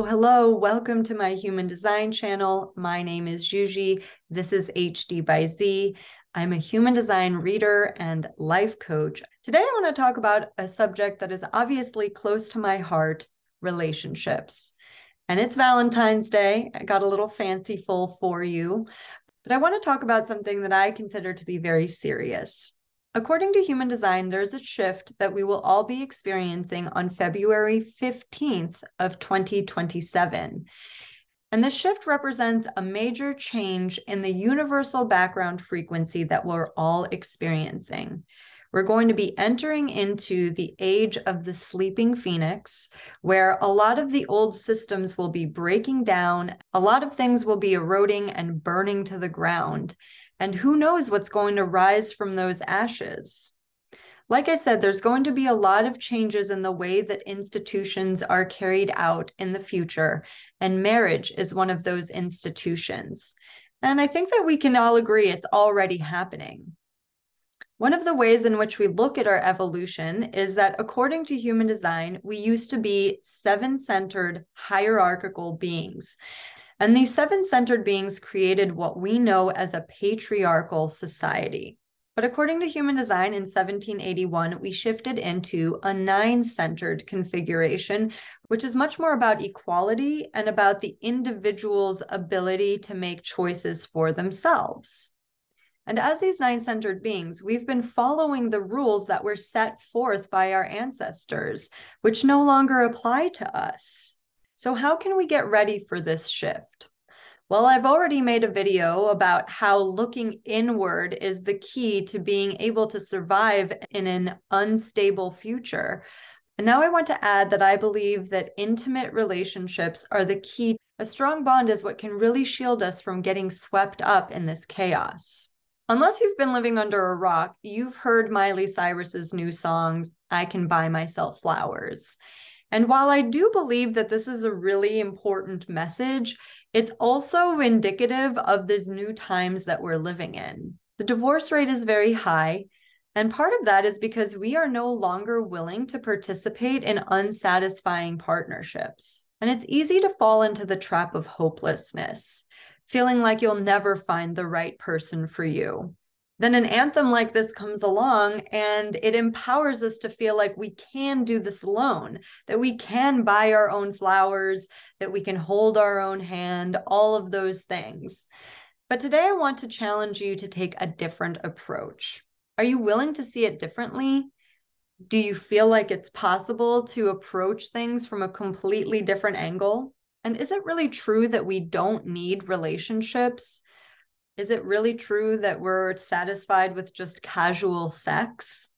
Hello. Welcome to my human design channel. My name is Juji. This is HD by Z. I'm a human design reader and life coach. Today, I want to talk about a subject that is obviously close to my heart, relationships. And it's Valentine's Day. I got a little fanciful for you, but I want to talk about something that I consider to be very serious. According to human design, there's a shift that we will all be experiencing on February 15th of 2027. And this shift represents a major change in the universal background frequency that we're all experiencing. We're going to be entering into the age of the sleeping phoenix, where a lot of the old systems will be breaking down, a lot of things will be eroding and burning to the ground. And who knows what's going to rise from those ashes? Like I said, there's going to be a lot of changes in the way that institutions are carried out in the future, and marriage is one of those institutions. And I think that we can all agree it's already happening. One of the ways in which we look at our evolution is that according to human design, we used to be seven-centered hierarchical beings. And these seven-centered beings created what we know as a patriarchal society. But according to human design in 1781, we shifted into a nine-centered configuration, which is much more about equality and about the individual's ability to make choices for themselves. And as these nine-centered beings, we've been following the rules that were set forth by our ancestors, which no longer apply to us. So how can we get ready for this shift? Well, I've already made a video about how looking inward is the key to being able to survive in an unstable future. And now I want to add that I believe that intimate relationships are the key. A strong bond is what can really shield us from getting swept up in this chaos. Unless you've been living under a rock, you've heard Miley Cyrus's new song, I Can Buy Myself Flowers. And while I do believe that this is a really important message, it's also indicative of these new times that we're living in. The divorce rate is very high, and part of that is because we are no longer willing to participate in unsatisfying partnerships. And it's easy to fall into the trap of hopelessness, feeling like you'll never find the right person for you. Then an anthem like this comes along and it empowers us to feel like we can do this alone, that we can buy our own flowers, that we can hold our own hand, all of those things. But today I want to challenge you to take a different approach. Are you willing to see it differently? Do you feel like it's possible to approach things from a completely different angle? And is it really true that we don't need relationships? Is it really true that we're satisfied with just casual sex?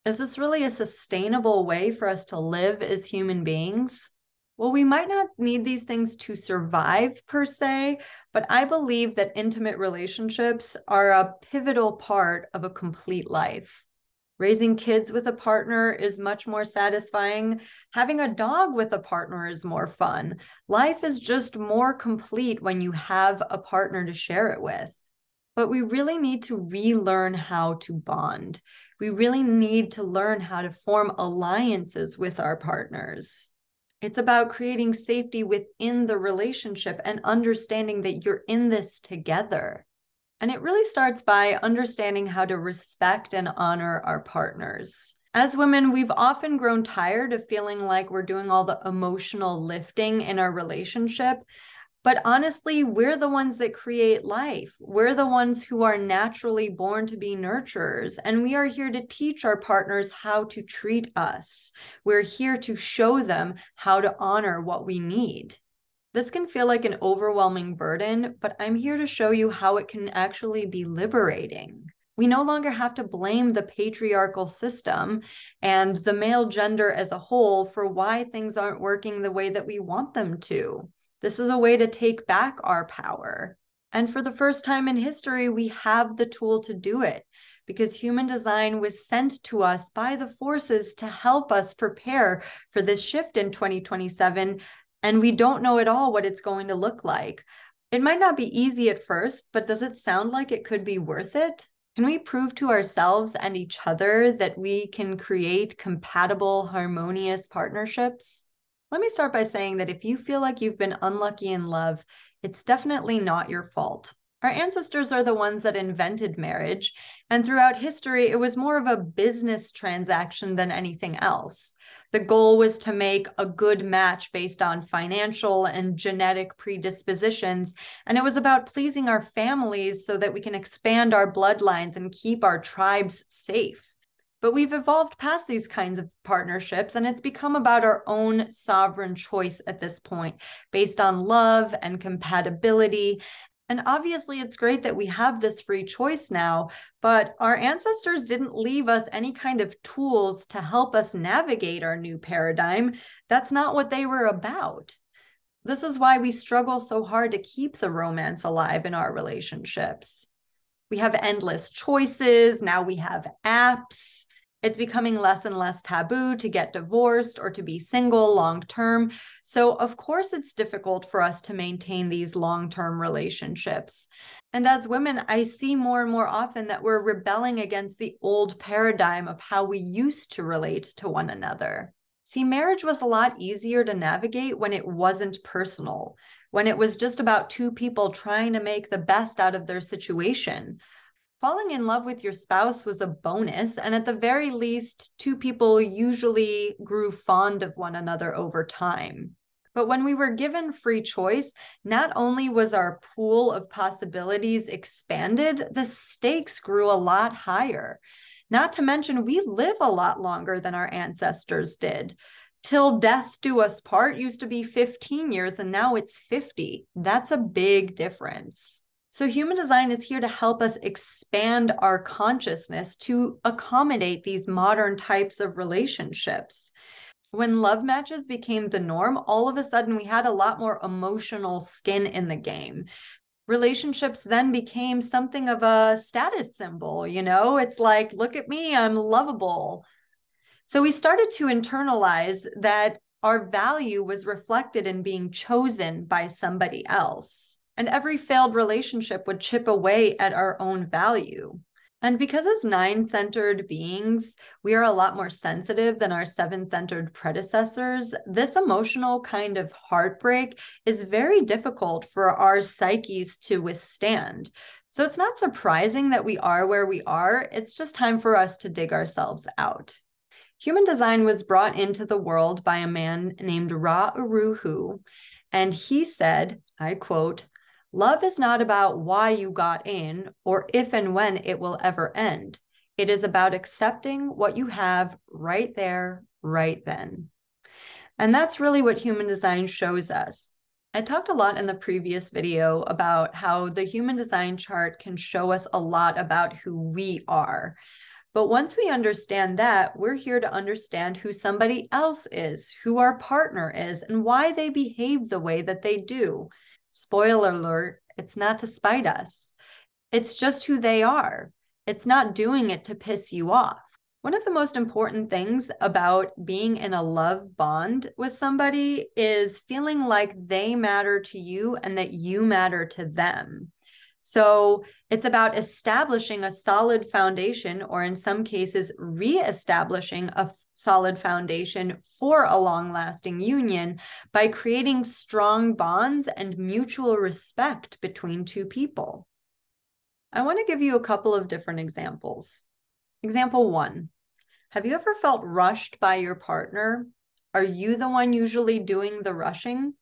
Is this really a sustainable way for us to live as human beings? Well, we might not need these things to survive per se, but I believe that intimate relationships are a pivotal part of a complete life. Raising kids with a partner is much more satisfying. Having a dog with a partner is more fun. Life is just more complete when you have a partner to share it with. But we really need to relearn how to bond. We really need to learn how to form alliances with our partners. It's about creating safety within the relationship and understanding that you're in this together. And it really starts by understanding how to respect and honor our partners. As women, we've often grown tired of feeling like we're doing all the emotional lifting in our relationship. But honestly, we're the ones that create life. We're the ones who are naturally born to be nurturers. And we are here to teach our partners how to treat us. We're here to show them how to honor what we need. This can feel like an overwhelming burden, but I'm here to show you how it can actually be liberating. We no longer have to blame the patriarchal system and the male gender as a whole for why things aren't working the way that we want them to. This is a way to take back our power. And for the first time in history, we have the tool to do it because human design was sent to us by the forces to help us prepare for this shift in 2027. And we don't know at all what it's going to look like. It might not be easy at first, but does it sound like it could be worth it? Can we prove to ourselves and each other that we can create compatible, harmonious partnerships? Let me start by saying that if you feel like you've been unlucky in love, it's definitely not your fault. Our ancestors are the ones that invented marriage, and throughout history, it was more of a business transaction than anything else. The goal was to make a good match based on financial and genetic predispositions, and it was about pleasing our families so that we can expand our bloodlines and keep our tribes safe. But we've evolved past these kinds of partnerships, and it's become about our own sovereign choice at this point, based on love and compatibility. And obviously, it's great that we have this free choice now, but our ancestors didn't leave us any kind of tools to help us navigate our new paradigm. That's not what they were about. This is why we struggle so hard to keep the romance alive in our relationships. We have endless choices. Now we have apps. It's becoming less and less taboo to get divorced or to be single long-term. So of course it's difficult for us to maintain these long-term relationships. And as women, I see more and more often that we're rebelling against the old paradigm of how we used to relate to one another. See, marriage was a lot easier to navigate when it wasn't personal, when it was just about two people trying to make the best out of their situation. Falling in love with your spouse was a bonus, and at the very least, two people usually grew fond of one another over time. But when we were given free choice, not only was our pool of possibilities expanded, the stakes grew a lot higher. Not to mention, we live a lot longer than our ancestors did. Till death do us part used to be 15 years, and now it's 50. That's a big difference. So human design is here to help us expand our consciousness to accommodate these modern types of relationships. When love matches became the norm, all of a sudden we had a lot more emotional skin in the game. Relationships then became something of a status symbol, It's like, look at me, I'm lovable. So we started to internalize that our value was reflected in being chosen by somebody else. And every failed relationship would chip away at our own value. And because as 9-centered beings, we are a lot more sensitive than our 7-centered predecessors, this emotional kind of heartbreak is very difficult for our psyches to withstand. So it's not surprising that we are where we are. It's just time for us to dig ourselves out. Human design was brought into the world by a man named Ra-Uru-Hu, and he said, I quote, "Love is not about why you got in or if and when it will ever end. It is about accepting what you have right there, right then." And that's really what human design shows us. I talked a lot in the previous video about how the human design chart can show us a lot about who we are. But once we understand that, we're here to understand who somebody else is, who our partner is, and why they behave the way that they do. Spoiler alert, it's not to spite us. It's just who they are. It's not doing it to piss you off. One of the most important things about being in a love bond with somebody is feeling like they matter to you and that you matter to them. So it's about establishing a solid foundation, or in some cases, re-establishing a solid foundation for a long-lasting union by creating strong bonds and mutual respect between two people. I want to give you a couple of different examples. Example 1, have you ever felt rushed by your partner? Are you the one usually doing the rushing?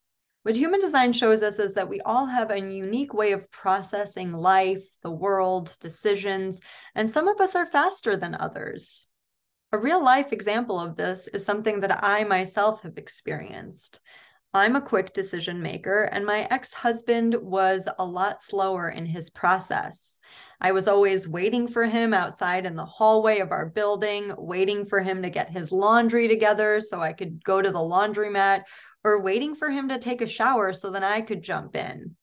What human design shows us is that we all have a unique way of processing life, the world, decisions, and some of us are faster than others. A real life example of this is something that I myself have experienced. I'm a quick decision maker, and my ex-husband was a lot slower in his process. I was always waiting for him outside in the hallway of our building, waiting for him to get his laundry together so I could go to the laundromat, or waiting for him to take a shower so then I could jump in.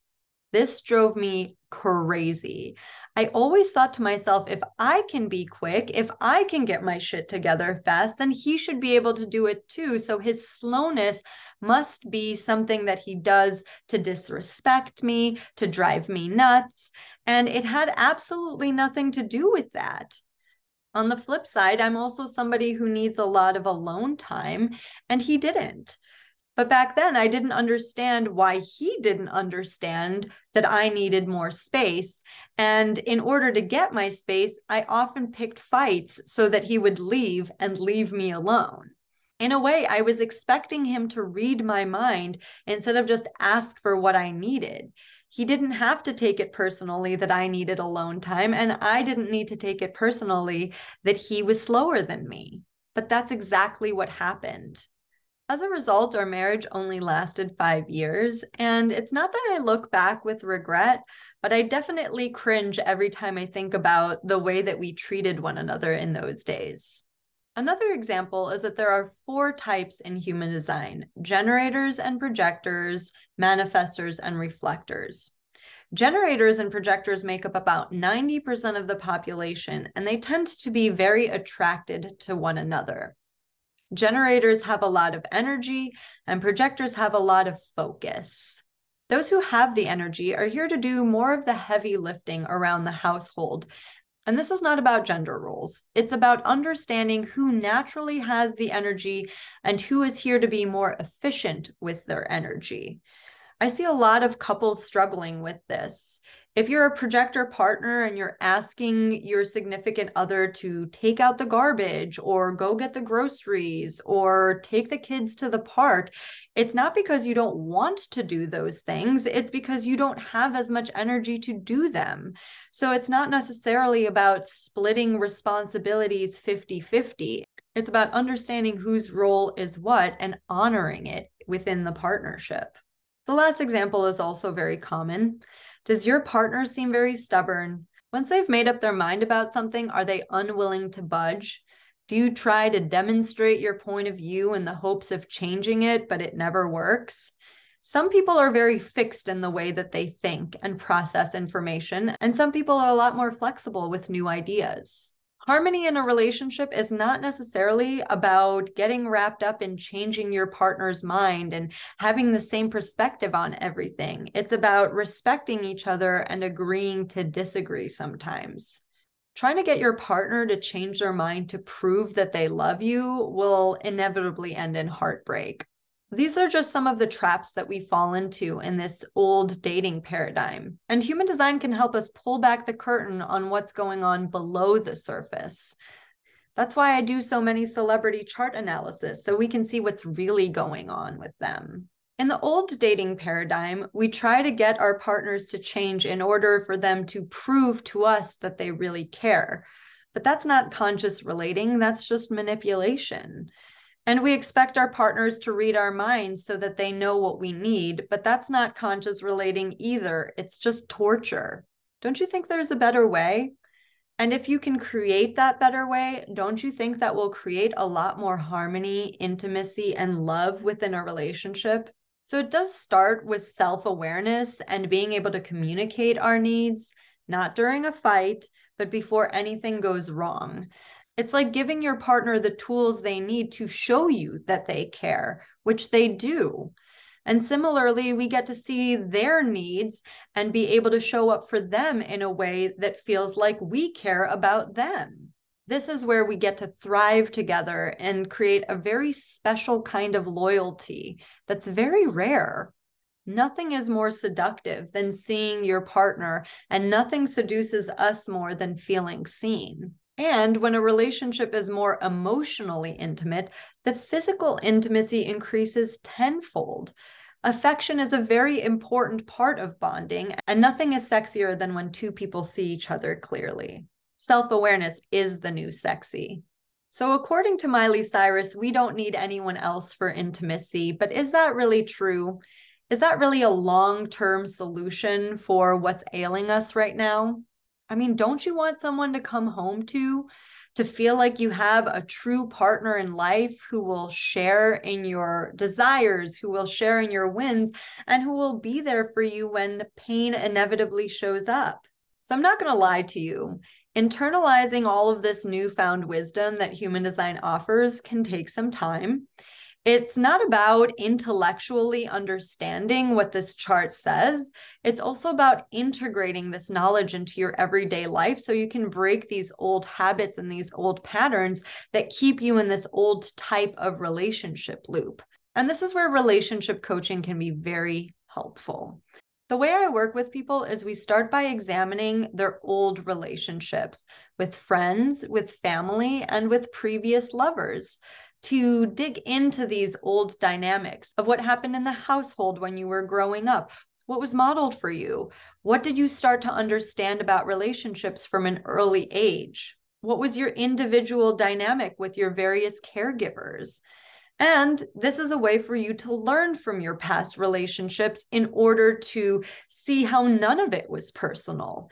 This drove me crazy. I always thought to myself, if I can be quick, if I can get my shit together fast, then he should be able to do it too. So his slowness must be something that he does to disrespect me, to drive me nuts. And it had absolutely nothing to do with that. On the flip side, I'm also somebody who needs a lot of alone time, and he didn't. But back then, I didn't understand why he didn't understand that I needed more space. And in order to get my space, I often picked fights so that he would leave and leave me alone. In a way, I was expecting him to read my mind instead of just ask for what I needed. He didn't have to take it personally that I needed alone time, and I didn't need to take it personally that he was slower than me. But that's exactly what happened. As a result, our marriage only lasted 5 years, and it's not that I look back with regret, but I definitely cringe every time I think about the way that we treated one another in those days. Another example is that there are 4 types in human design: generators and projectors, manifestors, and reflectors. Generators and projectors make up about 90% of the population, and they tend to be very attracted to one another. Generators have a lot of energy, and projectors have a lot of focus. Those who have the energy are here to do more of the heavy lifting around the household. And this is not about gender roles. It's about understanding who naturally has the energy and who is here to be more efficient with their energy. I see a lot of couples struggling with this. If you're a projector partner and you're asking your significant other to take out the garbage or go get the groceries or take the kids to the park, it's not because you don't want to do those things. It's because you don't have as much energy to do them. So it's not necessarily about splitting responsibilities 50-50. It's about understanding whose role is what and honoring it within the partnership. The last example is also very common. Does your partner seem very stubborn? Once they've made up their mind about something, are they unwilling to budge? Do you try to demonstrate your point of view in the hopes of changing it, but it never works? Some people are very fixed in the way that they think and process information, and some people are a lot more flexible with new ideas. Harmony in a relationship is not necessarily about getting wrapped up in changing your partner's mind and having the same perspective on everything. It's about respecting each other and agreeing to disagree sometimes. Trying to get your partner to change their mind to prove that they love you will inevitably end in heartbreak. These are just some of the traps that we fall into in this old dating paradigm. And human design can help us pull back the curtain on what's going on below the surface. That's why I do so many celebrity chart analysis, so we can see what's really going on with them. In the old dating paradigm, we try to get our partners to change in order for them to prove to us that they really care. But that's not conscious relating, that's just manipulation. And we expect our partners to read our minds so that they know what we need, but that's not conscious relating either. It's just torture. Don't you think there's a better way? And if you can create that better way, don't you think that will create a lot more harmony, intimacy, and love within a relationship? So it does start with self-awareness and being able to communicate our needs, not during a fight, but before anything goes wrong. It's like giving your partner the tools they need to show you that they care, which they do. And similarly, we get to see their needs and be able to show up for them in a way that feels like we care about them. This is where we get to thrive together and create a very special kind of loyalty that's very rare. Nothing is more seductive than seeing your partner, and nothing seduces us more than feeling seen. And when a relationship is more emotionally intimate, the physical intimacy increases tenfold. Affection is a very important part of bonding, and nothing is sexier than when 2 people see each other clearly. Self-awareness is the new sexy. So according to Miley Cyrus, we don't need anyone else for intimacy, but is that really true? Is that really a long-term solution for what's ailing us right now? I mean, don't you want someone to come home to feel like you have a true partner in life who will share in your desires, who will share in your wins, and who will be there for you when pain inevitably shows up? So I'm not going to lie to you. Internalizing all of this newfound wisdom that human design offers can take some time. It's not about intellectually understanding what this chart says. It's also about integrating this knowledge into your everyday life so you can break these old habits and these old patterns that keep you in this old type of relationship loop. And this is where relationship coaching can be very helpful. The way I work with people is we start by examining their old relationships with friends, with family, and with previous lovers to dig into these old dynamics of what happened in the household when you were growing up. What was modeled for you? What did you start to understand about relationships from an early age? What was your individual dynamic with your various caregivers? And this is a way for you to learn from your past relationships in order to see how none of it was personal.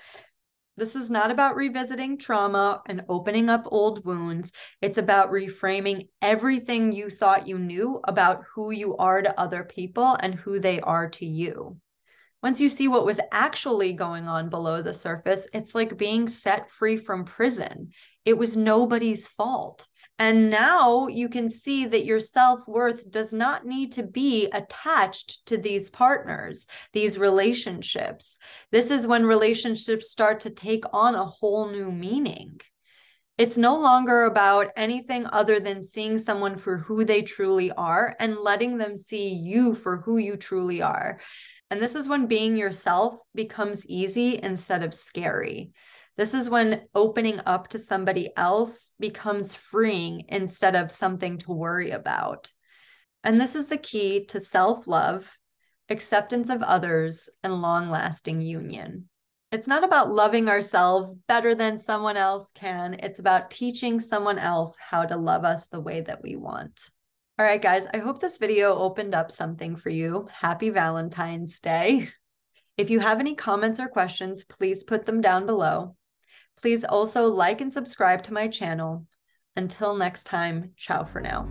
This is not about revisiting trauma and opening up old wounds. It's about reframing everything you thought you knew about who you are to other people and who they are to you. Once you see what was actually going on below the surface, it's like being set free from prison. It was nobody's fault. And now you can see that your self-worth does not need to be attached to these partners, these relationships. This is when relationships start to take on a whole new meaning. It's no longer about anything other than seeing someone for who they truly are and letting them see you for who you truly are. And this is when being yourself becomes easy instead of scary. This is when opening up to somebody else becomes freeing instead of something to worry about. And this is the key to self-love, acceptance of others, and long-lasting union. It's not about loving ourselves better than someone else can. It's about teaching someone else how to love us the way that we want. All right, guys, I hope this video opened up something for you. Happy Valentine's Day. If you have any comments or questions, please put them down below. Please also like and subscribe to my channel. Until next time, ciao for now.